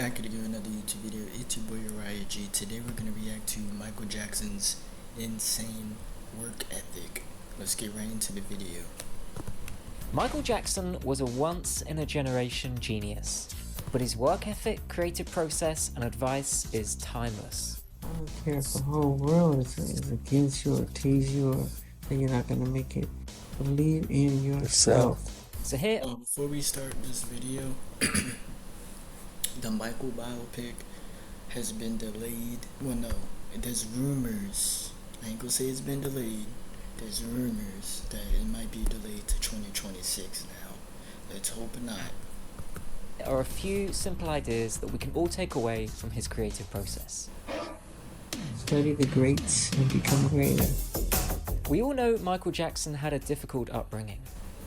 Back at again with another YouTube video. It's your boy Uriah G. Today we're going to react to Michael Jackson's insane work ethic. Let's get right into the video. Michael Jackson was a once-in-a-generation genius, but his work ethic, creative process, and advice is timeless. I don't care if the whole world is against you or tease you or that you're not going to make it. Believe in yourself. So here... Before we start this video, the Michael biopic has been delayed. Well, no, there's rumors. I ain't gonna say it's been delayed. There's rumors that it might be delayed to 2026 now. Let's hope not. There are a few simple ideas that we can all take away from his creative process. Study the greats and become greater. We all know Michael Jackson had a difficult upbringing.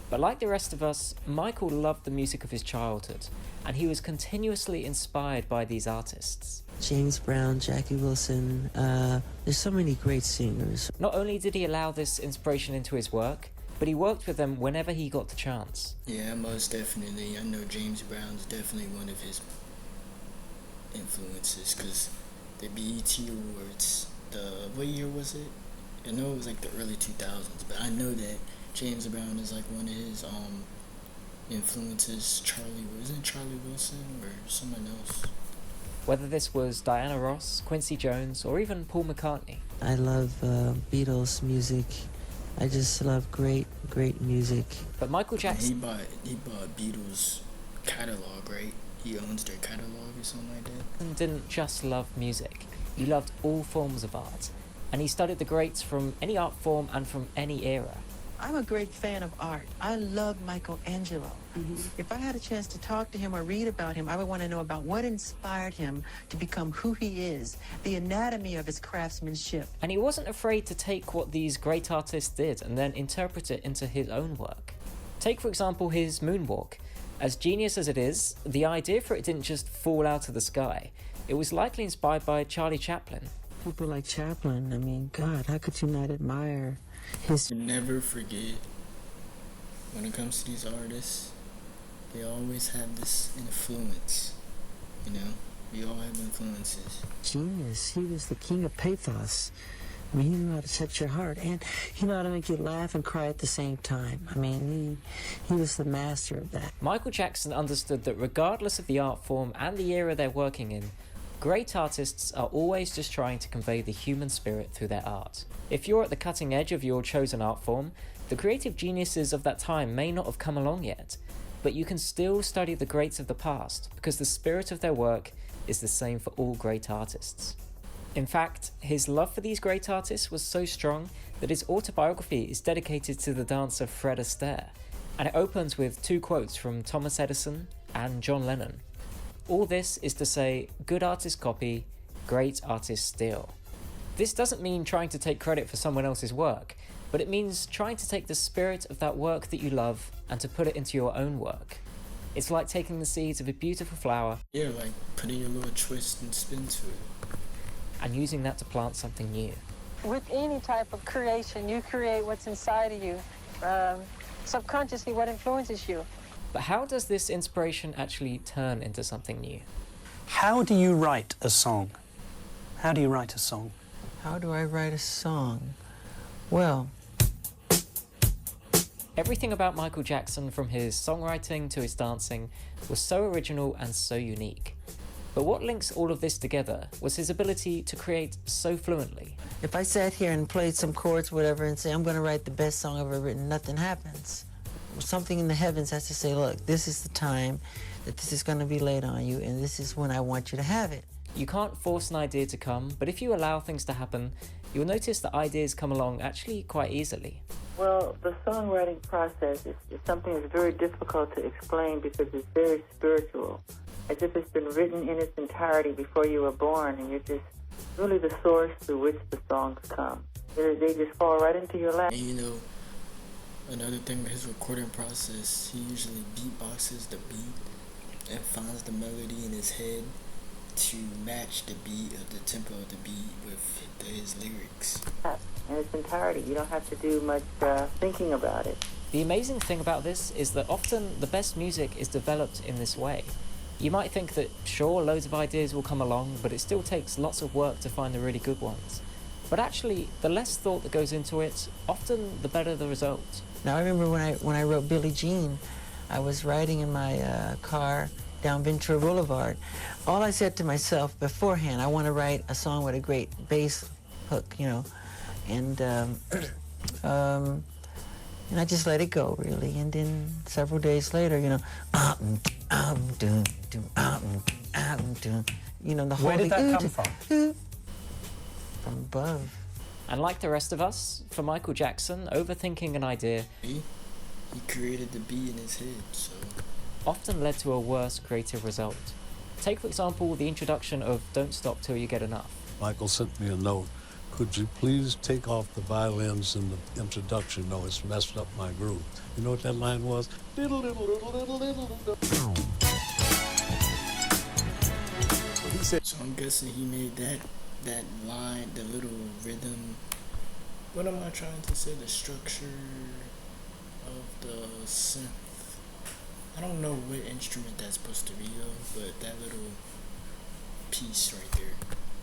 But like the rest of us, Michael loved the music of his childhood, and he was continuously inspired by these artists. James Brown, Jackie Wilson, there's so many great singers. Not only did he allow this inspiration into his work, but he worked with them whenever he got the chance. Yeah, most definitely. I know James Brown's definitely one of his influences, because the BET Awards, what year was it? I know it was like the early 2000s, but I know that James Brown is like one of his influences. Wasn't Charlie Wilson or someone else? Whether this was Diana Ross, Quincy Jones, or even Paul McCartney. I love Beatles music. I just love great music. But Michael Jackson... He bought Beatles catalog, right? He owns their catalog or something like that. Didn't just love music. He loved all forms of art. And he studied the greats from any art form and from any era. I'm a great fan of art. I love Michelangelo. If I had a chance to talk to him or read about him, I would want to know about what inspired him to become who he is, the anatomy of his craftsmanship. And he wasn't afraid to take what these great artists did and then interpret it into his own work. Take, for example, his moonwalk. As genius as it is, the idea for it didn't just fall out of the sky. It was likely inspired by Charlie Chaplin. People like Chaplin, I mean, God, how could you not admire his... Never forget, when it comes to these artists, they always have this influence, you know? We all have influences. Genius. He was the king of pathos. I mean, he knew how to touch your heart, and he knew how to make you laugh and cry at the same time. I mean, he was the master of that. Michael Jackson understood that regardless of the art form and the era they're working in, great artists are always just trying to convey the human spirit through their art. If you're at the cutting edge of your chosen art form, the creative geniuses of that time may not have come along yet, but you can still study the greats of the past because the spirit of their work is the same for all great artists. In fact, his love for these great artists was so strong that his autobiography is dedicated to the dancer Fred Astaire, and it opens with 2 quotes from Thomas Edison and John Lennon. All this is to say, good artists copy, great artists steal. This doesn't mean trying to take credit for someone else's work, but it means trying to take the spirit of that work that you love and to put it into your own work. It's like taking the seeds of a beautiful flower, Yeah, like putting your little twist and spin to it, and using that to plant something new. With any type of creation, you create what's inside of you, subconsciously what influences you. But how does this inspiration actually turn into something new? How do you write a song? How do you write a song? How do I write a song? Well... Everything about Michael Jackson, from his songwriting to his dancing, was so original and so unique. But what links all of this together was his ability to create so fluently. If I sat here and played some chords, whatever, and say, I'm going to write the best song I've ever written, nothing happens. Something in the heavens has to say, look, this is the time that this is going to be laid on you, and this is when I want you to have it. You can't force an idea to come, but if you allow things to happen, you'll notice that ideas come along actually quite easily. Well, the songwriting process is something that's very difficult to explain because it's very spiritual, as if it's been written in its entirety before you were born, and you're just really the source through which the songs come. They just fall right into your lap. And you know, another thing with his recording process, he usually beatboxes the beat and finds the melody in his head to match the beat of the tempo of the beat with his lyrics. In its entirety. You don't have to do much thinking about it. The amazing thing about this is that often the best music is developed in this way. You might think that, sure, loads of ideas will come along, but it still takes lots of work to find the really good ones. But actually, the less thought that goes into it, often the better the result. Now, I remember when I wrote Billie Jean, I was riding in my car down Ventura Boulevard. All I said to myself beforehand, I want to write a song with a great bass hook, you know, and I just let it go, really. And then several days later, you know, you know, the whole Where did that come from? From above. And like the rest of us, for Michael Jackson, overthinking an idea He created the beat in his head, so... often led to a worse creative result. Take, for example, the introduction of Don't Stop Till You Get Enough. Michael sent me a note. Could you please take off the violins in the introduction? No, it's messed up my groove. You know what that line was? Diddle, diddle, diddle, diddle, diddle, diddle. So he said, So I'm guessing he made that line, the little rhythm. What am I trying to say? The structure of the synth. I don't know what instrument that's supposed to be though, but that little piece right there.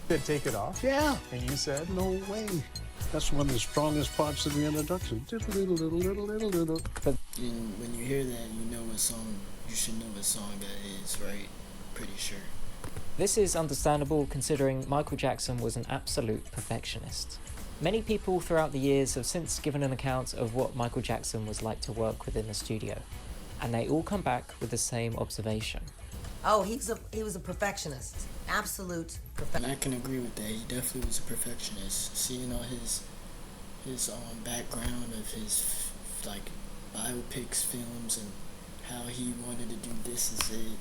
Said take it off? yeah, And you said? no way. That's one of the strongest parts of the introduction. Diddle, diddle, diddle, diddle, diddle, diddle. And when you hear that, you know what song, you should know what song that is, right? Pretty sure. This is understandable considering Michael Jackson was an absolute perfectionist. Many people throughout the years have since given an account of what Michael Jackson was like to work with in the studio, and they all come back with the same observation. Oh, he was a perfectionist. Absolute And perfectionist. I can agree with that. He definitely was a perfectionist. Seeing all his background of his like biopics, films, and how he wanted to do this is it,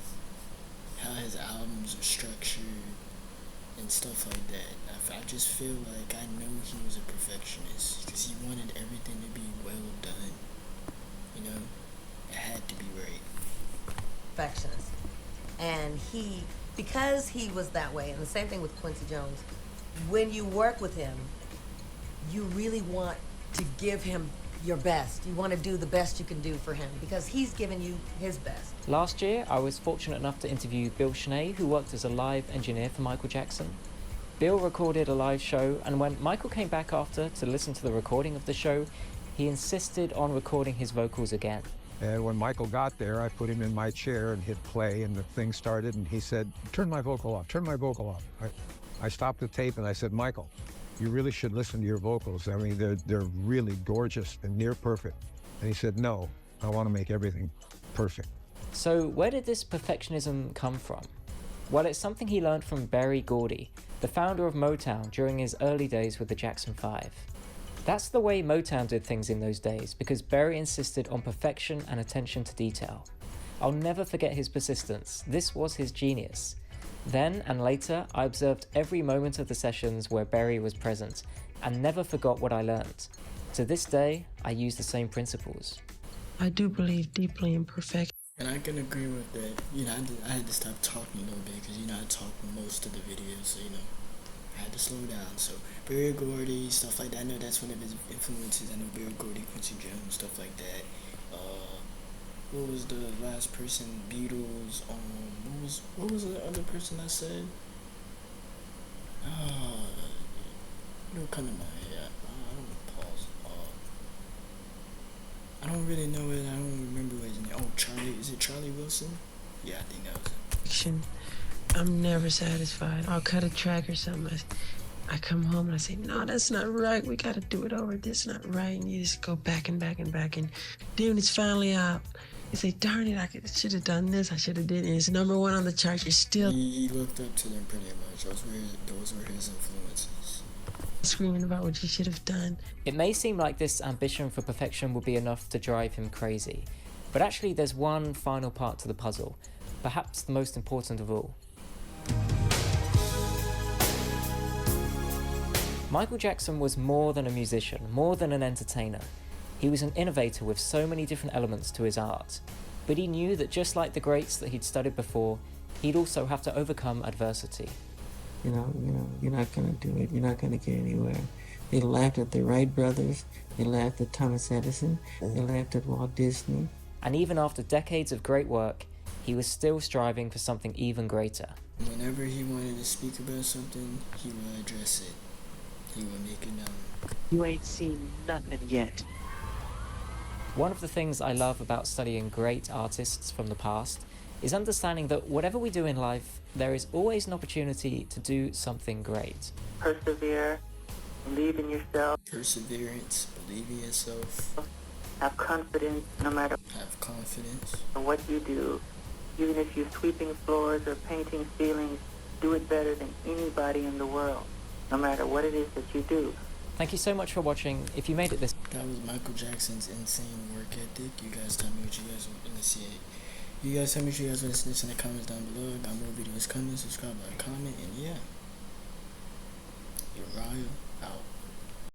how his albums are structured and stuff like that. I just feel like I know he was a perfectionist because he wanted everything to be well done. You know, it had to be right. Perfectionist. And because he was that way, and the same thing with Quincy Jones, when you work with him, you really want to give him your best. You want to do the best you can do for him because he's given you his best. Last year, I was fortunate enough to interview Bill Schnee, who worked as a live engineer for Michael Jackson. Bill recorded a live show, and when Michael came back after to listen to the recording of the show, he insisted on recording his vocals again. And when Michael got there, I put him in my chair and hit play, and the thing started, and he said, turn my vocal off, turn my vocal off. I stopped the tape, and I said, Michael, you really should listen to your vocals. I mean, they're really gorgeous and near perfect. And he said, no, I want to make everything perfect. So where did this perfectionism come from? Well, it's something he learned from Berry Gordy, the founder of Motown during his early days with the Jackson 5. That's the way Motown did things in those days because Berry insisted on perfection and attention to detail. I'll never forget his persistence. This was his genius. Then and later, I observed every moment of the sessions where Berry was present and never forgot what I learned. To this day, I use the same principles. I do believe deeply in perfection. And I can agree with that. You know, I had to stop talking a little bit because, you know, I talk most of the videos, so, you know, I had to slow down. So, Berry Gordy, stuff like that. I know that's one of his influences. I know Berry Gordy, Quincy Jones, stuff like that. What was the last person? Beatles. What was the other person I said? It'll come to my head. I don't pause. I don't really know it. I don't remember his name. Oh, Charlie. Is it Charlie Wilson? Yeah, I think that was it. I'm never satisfied. I'll cut a track or something. I come home and I say, no, that's not right. We got to do it over. That's not right. And you just go back and back and back. And then when it's finally out, you say, darn it, I should have done this. I should have did it. And it's number one on the chart. You're still He looked up to them pretty much. Those were his influences. screaming about what you should have done. It may seem like this ambition for perfection will be enough to drive him crazy, but actually there's one final part to the puzzle, perhaps the most important of all. Michael Jackson was more than a musician, more than an entertainer. He was an innovator with so many different elements to his art, but he knew that just like the greats that he'd studied before, he'd also have to overcome adversity. You know, you're not going to do it. You're not going to get anywhere. They laughed at the Wright brothers. They laughed at Thomas Edison. They laughed at Walt Disney. And even after decades of great work, he was still striving for something even greater. Whenever he wanted to speak about something, he would address it. He would make it known. You ain't seen nothing yet. One of the things I love about studying great artists from the past is understanding that whatever we do in life, there is always an opportunity to do something great. Persevere, believe in yourself. Perseverance, believe in yourself. Have confidence no matter Have confidence. what you do. Even if you're sweeping floors or painting ceilings, do it better than anybody in the world, no matter what it is that you do. Thank you so much for watching. If you made it this That was Michael Jackson's insane work ethic. You guys tell me what you guys want to see. You guys tell me what you guys want to see this in the comments down below. Got more videos coming. Subscribe, like, comment, and yeah. Uriah out.